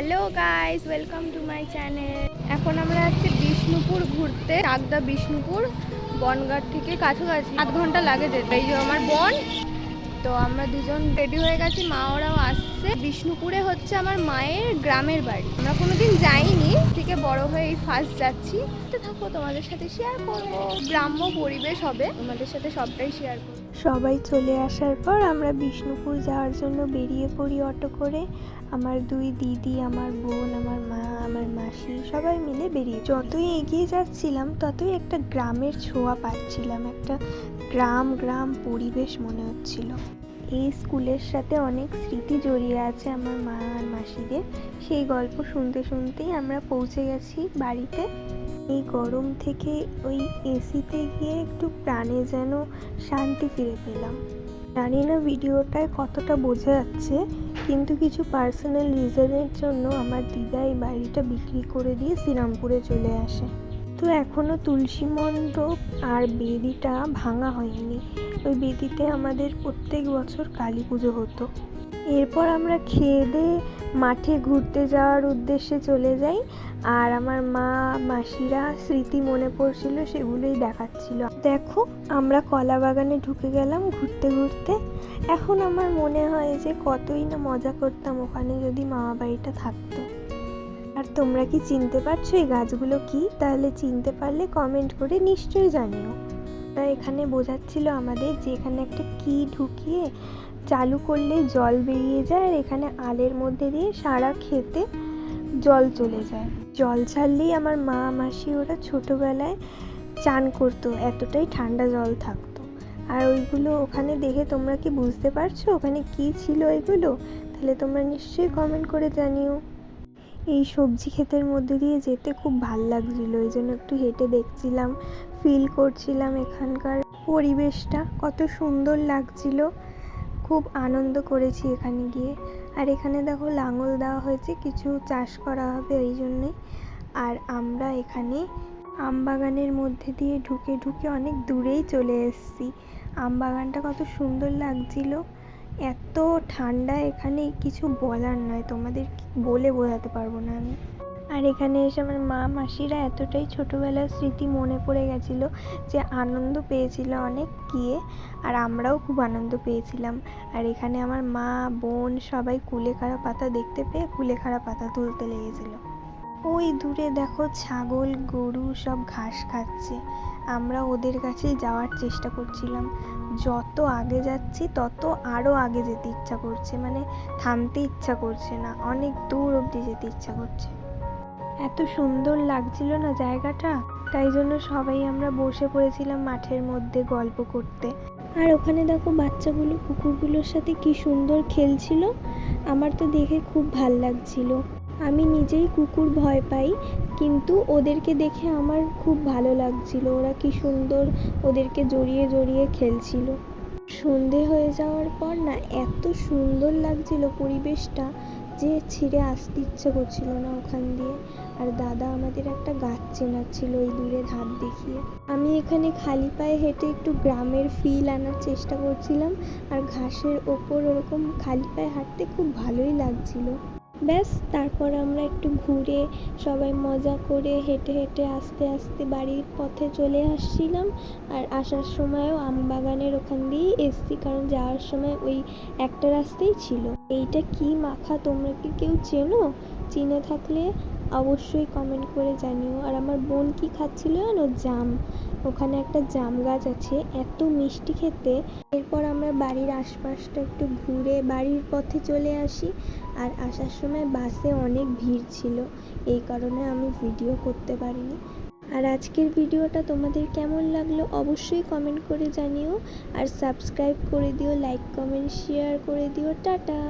Hello guys, welcome to my channel. এখন আমরা যাচ্ছি বিষ্ণুপুর ঘুরতে। চাকদা বিষ্ণুপুর বনগাঁ থেকে কাছাকাছি 8 ঘন্টা লাগে যেতে। এই যে আমার বোন, তো আমরা দুজন রেডি হয়ে গেছি, মা ওরাও আসছে। বিষ্ণুপুরে হচ্ছে আমার মায়ের গ্রামের বাড়ি। আমরা কোনোদিন যাইনি, থেকে বড় হয়ে এই ফার্স্ট যাচ্ছি। তো থাকো, তোমাদের সাথে শেয়ার করবো। গ্রাম্য পরিবেশ হবে, তোমাদের সাথে সবটাই শেয়ার করবো। সবাই চলে আসার পর আমরা বিষ্ণুপুর যাওয়ার জন্য বেরিয়ে পড়ি অটো করে। আমার দুই দিদি, আমার বোন, আমার মা, আমার মাসি সবাই মিলে বেরিয়ে। যতই এগিয়ে যাচ্ছিলাম ততই একটা গ্রামের ছোঁয়া পাচ্ছিলাম, একটা গ্রাম পরিবেশ মনে হচ্ছিল। এই স্কুলের সাথে অনেক স্মৃতি জড়িয়ে আছে আমার মা আর মাসিদের। সেই গল্প শুনতে শুনতেই আমরা পৌঁছে গেছি বাড়িতে। এই গরম থেকে ওই এসিতে গিয়ে একটু প্রাণে যেন শান্তি ফিরে পেলাম। জানি না ভিডিওটায় কতটা বোঝা যাচ্ছে, কিন্তু কিছু পার্সোনাল রিজনের জন্য আমার দিদা এই বাড়িটা বিক্রি করে দিয়ে শ্রীরামপুরে চলে আসে। তো এখনও তুলসী মণ্ডপ আর বেদিটা ভাঙা হয়নি। ওই বেদিতে আমাদের প্রত্যেক বছর কালী পুজো হতো। এরপর আমরা খেয়ে দিয়ে মাঠে ঘুরতে যাওয়ার উদ্দেশ্যে চলে যাই। আর আমার মা মাসিরা স্মৃতি মনে পড়ছিল, সেগুলোই দেখাচ্ছিল। দেখো, আমরা কলা বাগানে ঢুকে গেলাম ঘুরতে ঘুরতে। এখন আমার মনে হয় যে কতই না মজা করতাম ওখানে যদি মামা বাড়িটা থাকতো। আর তোমরা কি চিনতে পারছো এই গাছগুলো কি? তাহলে চিনতে পারলে কমেন্ট করে নিশ্চয়ই জানিও। এখানে বোঝাচ্ছিল আমাদের যে এখানে একটা কি ঢুকিয়ে চালু করলে জল বেরিয়ে যায়, আর এখানে আলের মধ্যে দিয়ে সারা খেতে জল চলে যায়। জল ছাড়লেই আমার মা মাসি ওরা ছোটোবেলায় চান করতো, এতটাই ঠান্ডা জল থাকতো। আর ওইগুলো ওখানে দেখে তোমরা কি বুঝতে পারছো ওখানে কি ছিল এগুলো? তাহলে তোমরা নিশ্চয়ই কমেন্ট করে জানিও। এই সবজি ক্ষেতের মধ্যে দিয়ে যেতে খুব ভাল লাগছিল, এই জন্য একটু হেঁটে দেখছিলাম, ফিল করছিলাম এখানকার পরিবেশটা কত সুন্দর লাগছিল। খুব আনন্দ করেছি এখানে গিয়ে। আর এখানে দেখো লাঙল দেওয়া হয়েছে, কিছু চাষ করা হবে এই জন্যে। আর আমরা এখানে আমবাগানের মধ্যে দিয়ে ঢুকে ঢুকে অনেক দূরেই চলে এসেছি। আমবাগানটা কত সুন্দর লাগছিল, এত ঠান্ডা এখানে কিছু বলার নয়, তোমাদের বলে বোঝাতে পারবো না আমি। আর এখানে এসে আমার মা মাসিরা এতটাই ছোটোবেলার স্মৃতি মনে পড়ে গেছিলো যে আনন্দ পেয়েছিল অনেক গিয়ে। আর আমরাও খুব আনন্দ পেয়েছিলাম। আর এখানে আমার মা বোন সবাই কুলেখাড়া পাতা দেখতে পেয়ে কুলেখাড়া পাতা তুলতে লেগেছিল। ওই দূরে দেখো ছাগল গরু সব ঘাস খাচ্ছে, আমরা ওদের কাছেই যাওয়ার চেষ্টা করছিলাম। যত আগে যাচ্ছি তত আরও আগে যেতে ইচ্ছা করছে, মানে থামতে ইচ্ছা করছে না, অনেক দূর অবধি যেতে ইচ্ছা করছে। এত সুন্দর লাগছিল না জায়গাটা, তাই জন্য সবাই আমরা বসে পড়েছিলাম মাঠের মধ্যে গল্প করতে। আর ওখানে দেখো বাচ্চাগুলো কুকুরগুলোর সাথে কি সুন্দর খেলছিল, আমার তো দেখে খুব ভাল লাগছিল। আমি নিজেই কুকুর ভয় পাই, কিন্তু ওদেরকে দেখে আমার খুব ভালো লাগছিল, ওরা কি সুন্দর ওদেরকে জড়িয়ে জড়িয়ে খেলছিল। সন্ধে হয়ে যাওয়ার পর না এত সুন্দর লাগছিল পরিবেশটা যে ছিঁড়ে আসতে ইচ্ছে করছিল না ওখান দিয়ে। আর দাদা আমাদের একটা গাছ চেনাচ্ছিল ওই দূরের হাত দেখিয়ে। আমি এখানে খালি পায়ে হেঁটে একটু গ্রামের ফিল আনার চেষ্টা করছিলাম, আর ঘাসের ওপর ওরকম খালি পায়ে হাঁটতে খুব ভালোই লাগছিল। ব্যাস, তারপর আমরা একটু ঘুরে সবাই মজা করে হেঁটে হেঁটে আস্তে আস্তে বাড়ির পথে চলে আসছিলাম। আর আসার সময়ও আমবাগানের ওখান দিয়েই এসছি, কারণ যাওয়ার সময় ওই একটা রাস্তাই ছিল। এইটা কি মাখা তোমরা কি কেউ চেনো? চিনে থাকলে অবশ্যই কমেন্ট করে জানিও। আর আমার বোন কি খাচ্ছিল জানো? জাম। ওখানে একটা জাম গাছ আছে, এত মিষ্টি খেতে। এরপর আমরা বাড়ির আশপাশটা একটু ঘুরে বাড়ির পথে চলে আসি। আর আসার সময় বাসে অনেক ভিড় ছিল, এই কারণে আমি ভিডিও করতে পারিনি। আর আজকের ভিডিওটা তোমাদের কেমন লাগলো অবশ্যই কমেন্ট করে জানিও। আর সাবস্ক্রাইব করে দিও, লাইক কমেন্ট শেয়ার করে দিও। টাটা।